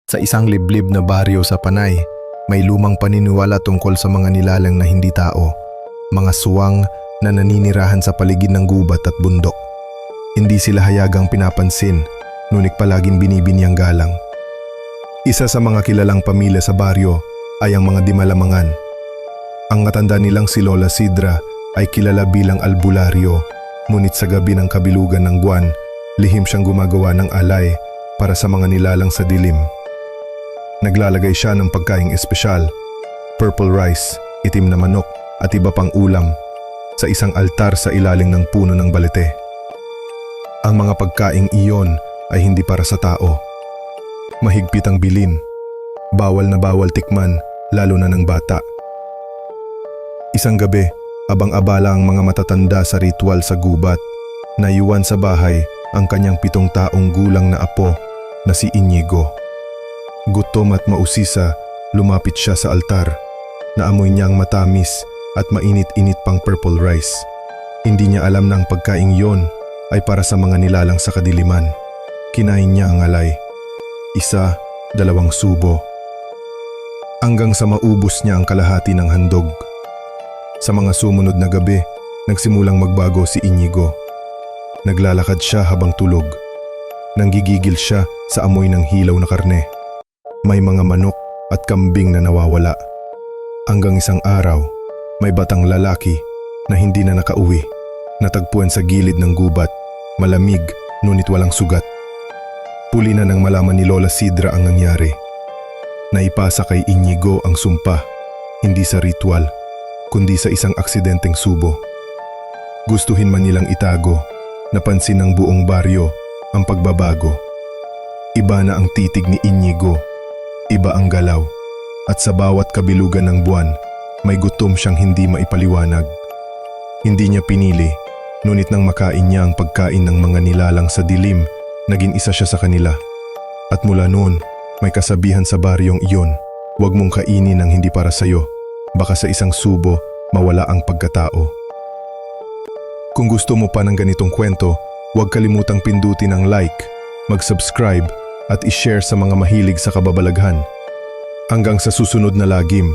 Sa isang liblib na baryo sa Panay, may lumang paniniwala tungkol sa mga nilalang na hindi tao, mga suwang na naninirahan sa paligid ng gubat at bundok. Hindi sila hayagang pinapansin, ngunit palaging binibinyang galang. Isa sa mga kilalang pamilya sa baryo ay ang mga Dimalamangan. Ang matanda nilang si Lola Sidra ay kilala bilang albularyo, ngunit sa gabi ng kabilugan ng buwan, lihim siyang gumagawa ng alay para sa mga nilalang sa dilim. Naglalagay siya ng pagkaing espesyal, purple rice, itim na manok at iba pang ulam sa isang altar sa ilalim ng puno ng balete. Ang mga pagkaing iyon ay hindi para sa tao. Mahigpit ang bilin, bawal na bawal tikman, lalo na ng bata. Isang gabi, abang-abala ang mga matatanda sa ritual sa gubat, naiwan sa bahay ang kanyang 7 taong gulang na apo na si Inigo. Gutom at mausisa, lumapit siya sa altar. Naamoy niya ang matamis at mainit-init pang purple rice. Hindi niya alam na ang pagkaing yon ay para sa mga nilalang sa kadiliman. Kinain niya ang alay. 1, 2 subo. Hanggang sa maubos niya ang kalahati ng handog. Sa mga sumunod na gabi, nagsimulang magbago si Inigo. Naglalakad siya habang tulog. Nanggigigil siya sa amoy ng hilaw na karne. May mga manok at kambing na nawawala. Hanggang isang araw, may batang lalaki na hindi na nakauwi. Natagpuan sa gilid ng gubat, malamig ngunit walang sugat. Puli na nang malaman ni Lola Sidra ang nangyari. Naipasa kay Inigo ang sumpa, hindi sa ritual, kundi sa isang aksidenteng subo. Gustuhin man nilang itago, napansin ng buong baryo ang pagbabago. Iba na ang titig ni Inigo, iba ang galaw, at sa bawat kabilugan ng buwan, may gutom siyang hindi maipaliwanag. Hindi niya pinili, ngunit nang makain niya ang pagkain ng mga nilalang sa dilim, naging isa siya sa kanila. At mula noon, may kasabihan sa baryong iyon, huwag mong kainin ang hindi para sa'yo, baka sa isang subo, mawala ang pagkatao. Kung gusto mo pa ng ganitong kwento, huwag kalimutang pindutin ang like, mag-subscribe, at i-share sa mga mahilig sa kababalaghan. Hanggang sa susunod na lagim.